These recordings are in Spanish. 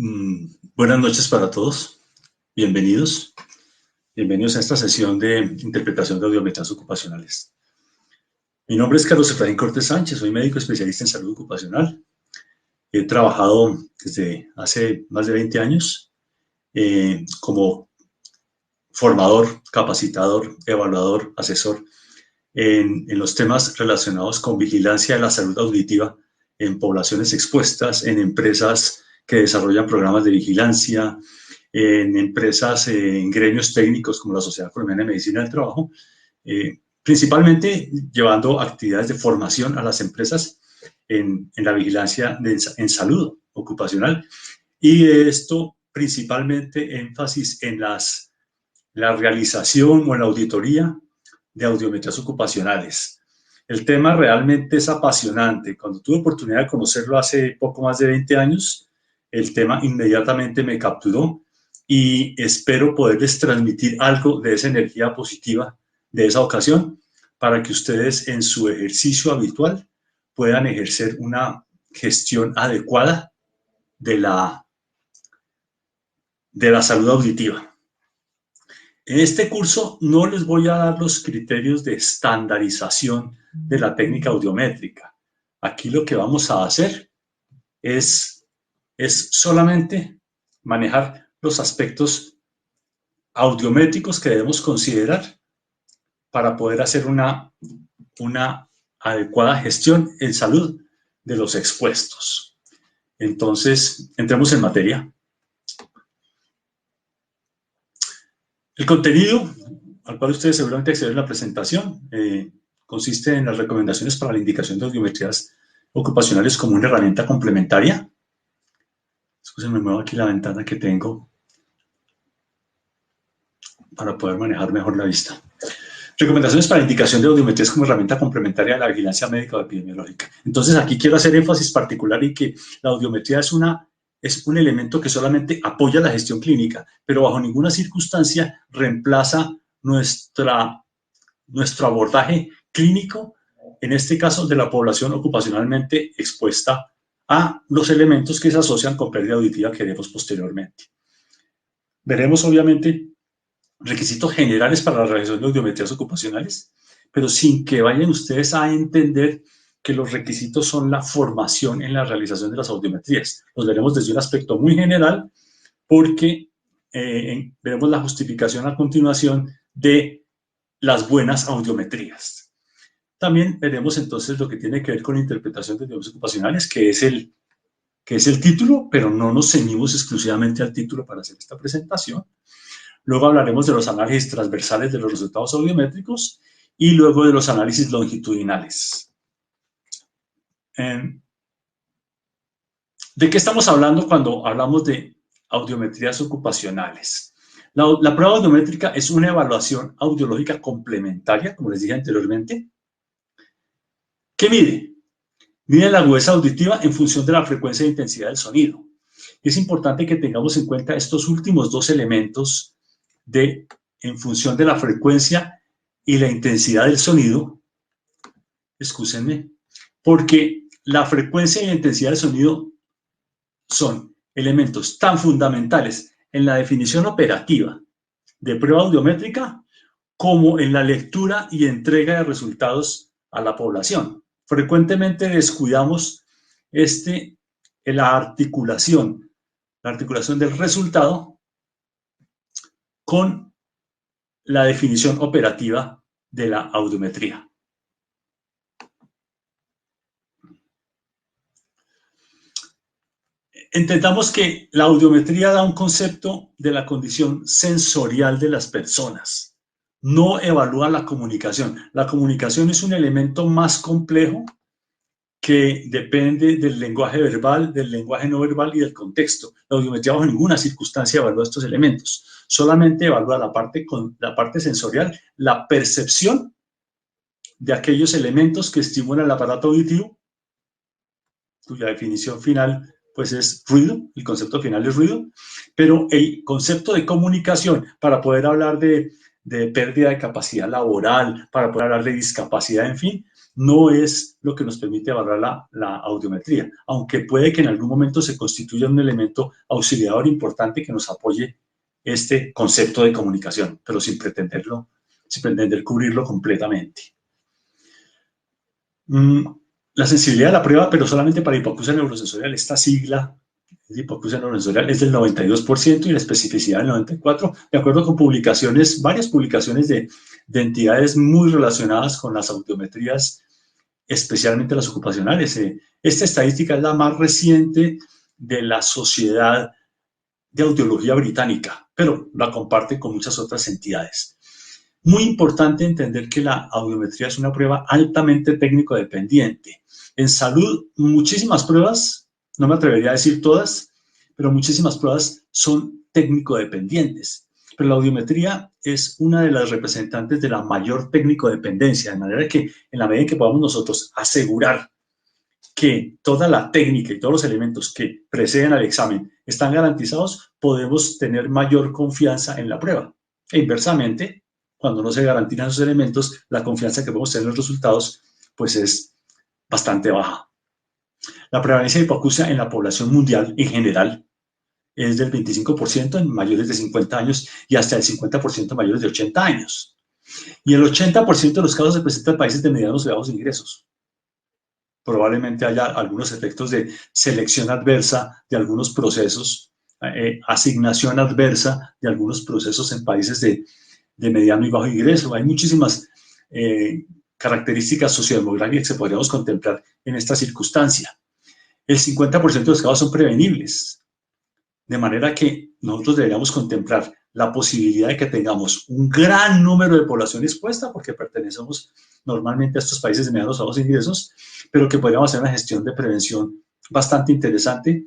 Buenas noches para todos. Bienvenidos. Bienvenidos a esta sesión de interpretación de audiometrías ocupacionales. Mi nombre es Carlos Efraín Cortés Sánchez, soy médico especialista en salud ocupacional. He trabajado desde hace más de 20 años como formador, capacitador, evaluador, asesor en los temas relacionados con vigilancia de la salud auditiva en poblaciones expuestas, en empresas que desarrollan programas de vigilancia, en empresas, en gremios técnicos como la Sociedad Colombiana de Medicina del Trabajo, principalmente llevando actividades de formación a las empresas en la vigilancia en salud ocupacional. Y esto principalmente énfasis en la realización o en la auditoría de audiometrías ocupacionales. El tema realmente es apasionante. Cuando tuve oportunidad de conocerlo hace poco más de 20 años, el tema inmediatamente me capturó y espero poderles transmitir algo de esa energía positiva de esa ocasión para que ustedes en su ejercicio habitual puedan ejercer una gestión adecuada de la salud auditiva. En este curso no les voy a dar los criterios de estandarización de la técnica audiométrica. Aquí lo que vamos a hacer es solamente manejar los aspectos audiométricos que debemos considerar para poder hacer una adecuada gestión en salud de los expuestos. Entonces, entremos en materia. El contenido al cual ustedes seguramente acceden en la presentación consiste en las recomendaciones para la indicación de audiometrías ocupacionales como una herramienta complementaria. Me muevo aquí la ventana que tengo para poder manejar mejor la vista. Recomendaciones para indicación de audiometrías como herramienta complementaria de la vigilancia médica o epidemiológica. Entonces, aquí quiero hacer énfasis particular en que la audiometría es un elemento que solamente apoya la gestión clínica, pero bajo ninguna circunstancia reemplaza nuestro abordaje clínico, en este caso de la población ocupacionalmente expuesta a los elementos que se asocian con pérdida auditiva que veremos posteriormente. Veremos, obviamente, requisitos generales para la realización de audiometrías ocupacionales, pero sin que vayan ustedes a entender que los requisitos son la formación en la realización de las audiometrías. Los veremos desde un aspecto muy general, porque veremos la justificación a continuación de las buenas audiometrías. También veremos entonces lo que tiene que ver con la interpretación de audiometrías ocupacionales, que es el título, pero no nos ceñimos exclusivamente al título para hacer esta presentación. Luego hablaremos de los análisis transversales de los resultados audiométricos y luego de los análisis longitudinales. ¿De qué estamos hablando cuando hablamos de audiometrías ocupacionales? La prueba audiométrica es una evaluación audiológica complementaria, como les dije anteriormente. ¿Qué mide? Mide la agudeza auditiva en función de la frecuencia e intensidad del sonido. Es importante que tengamos en cuenta estos últimos dos elementos en función de la frecuencia y la intensidad del sonido. Excúsenme, porque la frecuencia y la intensidad del sonido son elementos tan fundamentales en la definición operativa de prueba audiométrica como en la lectura y entrega de resultados a la población. Frecuentemente descuidamos la articulación del resultado con la definición operativa de la audiometría. Entendamos que la audiometría da un concepto de la condición sensorial de las personas. No evalúa la comunicación. La comunicación es un elemento más complejo que depende del lenguaje verbal, del lenguaje no verbal y del contexto. La audiometría bajo ninguna circunstancia evalúa estos elementos. Solamente evalúa la parte sensorial, la percepción de aquellos elementos que estimulan el aparato auditivo, cuya definición final pues es ruido, el concepto final es ruido, pero el concepto de comunicación, para poder hablar de pérdida de capacidad laboral, para poder hablar de discapacidad, en fin, no es lo que nos permite evaluar la audiometría, aunque puede que en algún momento se constituya un elemento auxiliador importante que nos apoye este concepto de comunicación, pero sin pretender cubrirlo completamente. La sensibilidad de la prueba, pero solamente para hipoacusia neurosensorial, esta sigla de hipoacusia neurosensorial es del 92% y la especificidad del 94%, de acuerdo con varias publicaciones de entidades muy relacionadas con las audiometrías, especialmente las ocupacionales. Esta estadística es la más reciente de la Sociedad de Audiología Británica, pero la comparte con muchas otras entidades. Muy importante entender que la audiometría es una prueba altamente técnico-dependiente. En salud, muchísimas pruebas, no me atrevería a decir todas, pero muchísimas pruebas son técnico-dependientes. Pero la audiometría es una de las representantes de la mayor técnico-dependencia, de manera que en la medida en que podamos nosotros asegurar que toda la técnica y todos los elementos que preceden al examen están garantizados, podemos tener mayor confianza en la prueba. E inversamente, cuando no se garantizan esos elementos, la confianza que podemos tener en los resultados, pues es bastante baja. La prevalencia de hipoacusia en la población mundial en general es del 25% en mayores de 50 años y hasta el 50% en mayores de 80 años. Y el 80% de los casos se presentan en países de medianos y bajos ingresos. Probablemente haya algunos efectos de selección adversa de algunos procesos, asignación adversa de algunos procesos en países de mediano y bajo ingreso. Hay muchísimas características sociodemográficas que podríamos contemplar en esta circunstancia. El 50% de los casos son prevenibles, de manera que nosotros deberíamos contemplar la posibilidad de que tengamos un gran número de población expuesta, porque pertenecemos normalmente a estos países de medianos o bajos ingresos, pero que podríamos hacer una gestión de prevención bastante interesante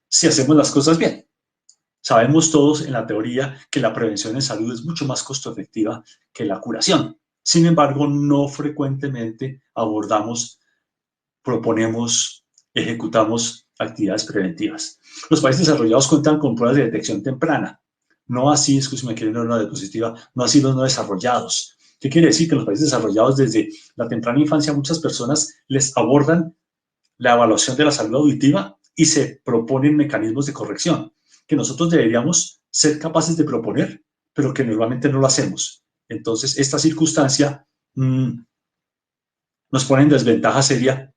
si hacemos las cosas bien. Sabemos todos en la teoría que la prevención en salud es mucho más costo efectiva que la curación. Sin embargo, no frecuentemente proponemos, ejecutamos actividades preventivas. Los países desarrollados cuentan con pruebas de detección temprana. No así, excúseme, quiero dar una diapositiva, no así los no desarrollados. ¿Qué quiere decir? Que en los países desarrollados desde la temprana infancia muchas personas les abordan la evaluación de la salud auditiva y se proponen mecanismos de corrección que nosotros deberíamos ser capaces de proponer, pero que normalmente no lo hacemos. Entonces, esta circunstancia nos pone en desventaja seria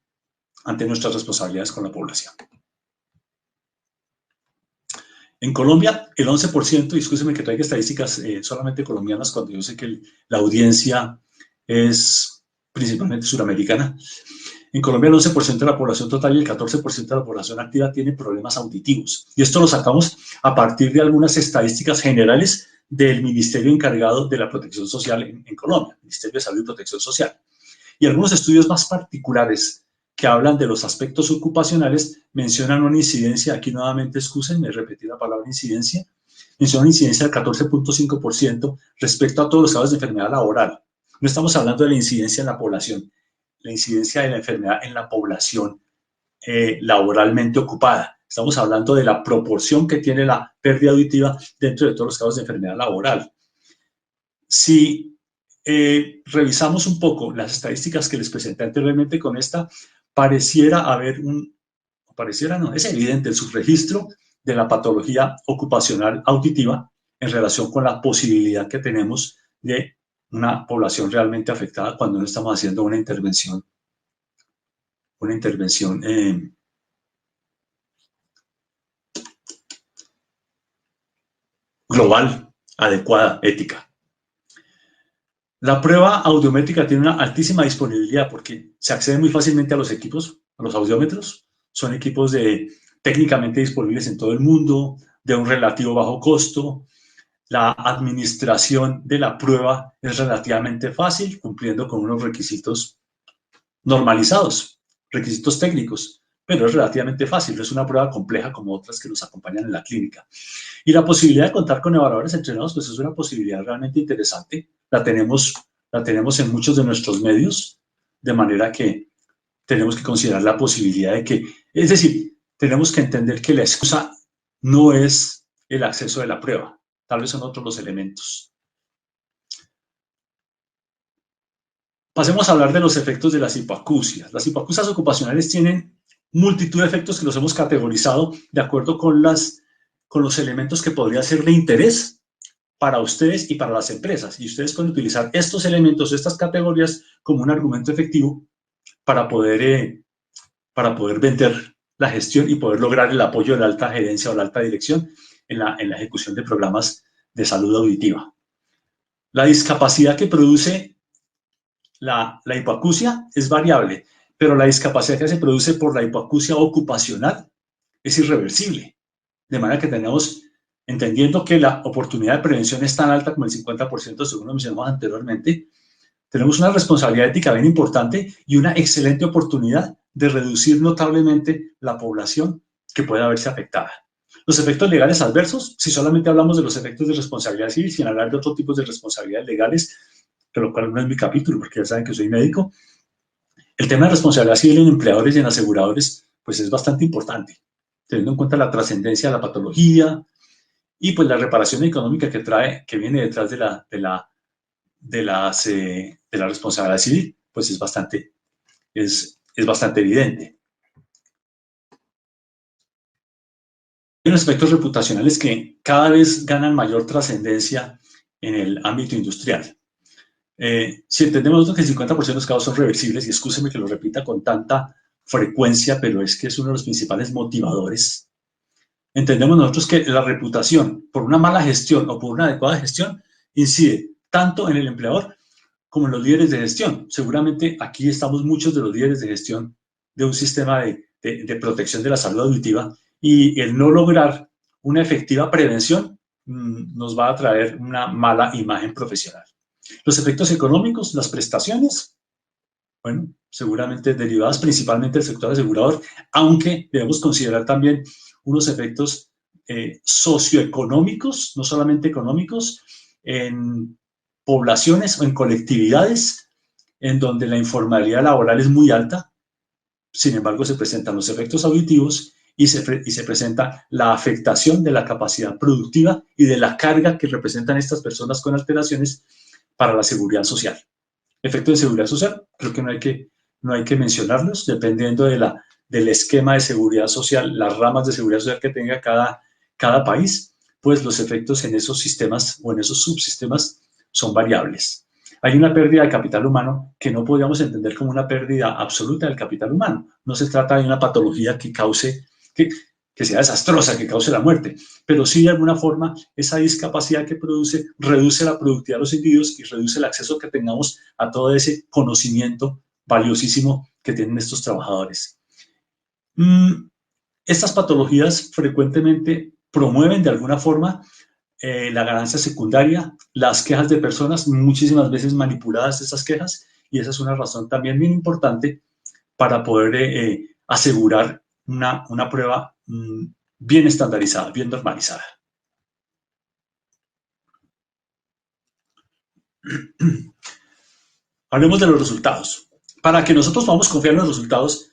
ante nuestras responsabilidades con la población. En Colombia, el 11%, discúlpeme que traiga estadísticas solamente colombianas cuando yo sé que la audiencia es principalmente suramericana. En Colombia el 11% de la población total y el 14% de la población activa tiene problemas auditivos. Y esto lo sacamos a partir de algunas estadísticas generales del Ministerio encargado de la Protección Social en Colombia, Ministerio de Salud y Protección Social. Y algunos estudios más particulares que hablan de los aspectos ocupacionales mencionan una incidencia, aquí nuevamente excúsenme, repetí la palabra incidencia, menciona una incidencia del 14.5% respecto a todos los casos de enfermedad laboral. No estamos hablando de la incidencia en la población, la incidencia de la enfermedad en la población laboralmente ocupada. Estamos hablando de la proporción que tiene la pérdida auditiva dentro de todos los casos de enfermedad laboral. Si revisamos un poco las estadísticas que les presenté anteriormente con esta, pareciera haber es evidente el subregistro de la patología ocupacional auditiva en relación con la posibilidad que tenemos de una población realmente afectada cuando no estamos haciendo una intervención global, adecuada, ética. La prueba audiométrica tiene una altísima disponibilidad porque se accede muy fácilmente a los equipos, a los audiómetros. Son equipos técnicamente disponibles en todo el mundo, de un relativo bajo costo. La administración de la prueba es relativamente fácil, cumpliendo con unos requisitos normalizados, requisitos técnicos, pero es relativamente fácil, no es una prueba compleja como otras que nos acompañan en la clínica. Y la posibilidad de contar con evaluadores entrenados, pues es una posibilidad realmente interesante. La tenemos en muchos de nuestros medios, de manera que tenemos que considerar la posibilidad de que, es decir, tenemos que entender que la excusa no es el acceso de la prueba, tal vez son otros los elementos. Pasemos a hablar de los efectos de las hipoacusias. Las hipoacusias ocupacionales tienen multitud de efectos que los hemos categorizado de acuerdo con los elementos que podría ser de interés para ustedes y para las empresas. Y ustedes pueden utilizar estos elementos, estas categorías, como un argumento efectivo para poder vender la gestión y poder lograr el apoyo de la alta gerencia o la alta dirección en la ejecución de programas de salud auditiva. La discapacidad que produce la hipoacusia es variable, pero la discapacidad que se produce por la hipoacusia ocupacional es irreversible. De manera que tenemos, entendiendo que la oportunidad de prevención es tan alta como el 50%, según lo mencionamos anteriormente, tenemos una responsabilidad ética bien importante y una excelente oportunidad de reducir notablemente la población que pueda verse afectada. Los efectos legales adversos, si solamente hablamos de los efectos de responsabilidad civil, sin hablar de otros tipos de responsabilidades legales, de lo cual no es mi capítulo, porque ya saben que soy médico, el tema de responsabilidad civil en empleadores y en aseguradores, pues es bastante importante, teniendo en cuenta la trascendencia de la patología y pues la reparación económica que viene detrás de la responsabilidad civil, pues es bastante evidente. Hay unos aspectos reputacionales que cada vez ganan mayor trascendencia en el ámbito industrial. Si entendemos nosotros que el 50% de los casos son reversibles, y excúsenme que lo repita con tanta frecuencia, pero es que es uno de los principales motivadores, entendemos nosotros que la reputación por una mala gestión o por una adecuada gestión incide tanto en el empleador como en los líderes de gestión. Seguramente aquí estamos muchos de los líderes de gestión de un sistema de protección de la salud auditiva, y el no lograr una efectiva prevención nos va a traer una mala imagen profesional. Los efectos económicos, las prestaciones, bueno, seguramente derivadas principalmente del sector asegurador, aunque debemos considerar también unos efectos socioeconómicos, no solamente económicos, en poblaciones o en colectividades en donde la informalidad laboral es muy alta. Sin embargo, se presentan los efectos auditivos y se presenta la afectación de la capacidad productiva y de la carga que representan estas personas con alteraciones para la seguridad social. Efectos de seguridad social, creo que no hay que mencionarlos, dependiendo del esquema de seguridad social, las ramas de seguridad social que tenga cada país, pues los efectos en esos sistemas o en esos subsistemas son variables. Hay una pérdida de capital humano que no podríamos entender como una pérdida absoluta del capital humano. No se trata de una patología que sea desastrosa, que cause la muerte, pero sí de alguna forma esa discapacidad que produce reduce la productividad de los individuos y reduce el acceso que tengamos a todo ese conocimiento valiosísimo que tienen estos trabajadores. Estas patologías frecuentemente promueven de alguna forma la ganancia secundaria, las quejas de personas, muchísimas veces manipuladas esas quejas, y esa es una razón también bien importante para poder asegurar una prueba bien estandarizada, bien normalizada. Hablemos de los resultados. Para que nosotros podamos confiar en los resultados,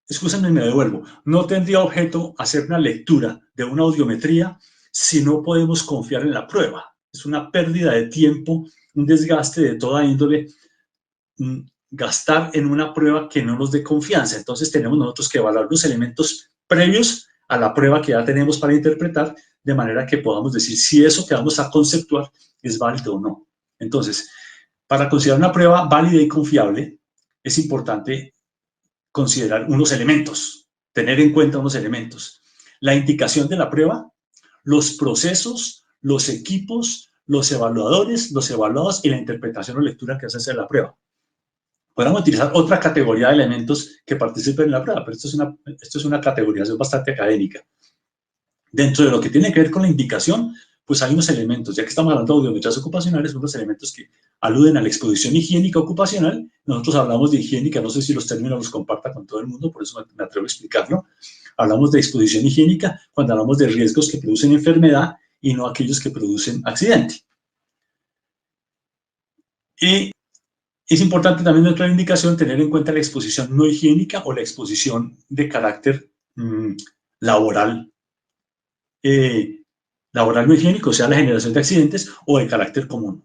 excúsenme, me devuelvo, no tendría objeto hacer una lectura de una audiometría si no podemos confiar en la prueba. Es una pérdida de tiempo, un desgaste de toda índole, gastar en una prueba que no nos dé confianza. Entonces tenemos nosotros que evaluar los elementos previos a la prueba que ya tenemos para interpretar, de manera que podamos decir si eso que vamos a conceptuar es válido o no. Entonces, para considerar una prueba válida y confiable, es importante considerar unos elementos, tener en cuenta unos elementos. La indicación de la prueba, los procesos, los equipos, los evaluadores, los evaluados y la interpretación o lectura que hace de la prueba. Podemos utilizar otra categoría de elementos que participen en la prueba, pero esto es una categorización bastante académica. Dentro de lo que tiene que ver con la indicación, pues hay unos elementos, ya que estamos hablando de audiometrías ocupacionales, unos elementos que aluden a la exposición higiénica ocupacional. Nosotros hablamos de higiénica, no sé si los términos los comparta con todo el mundo, por eso me atrevo a explicarlo. Hablamos de exposición higiénica cuando hablamos de riesgos que producen enfermedad y no aquellos que producen accidente. Y es importante también dentro de la indicación tener en cuenta la exposición no higiénica o la exposición de carácter laboral no higiénico, o sea, la generación de accidentes, o de carácter común.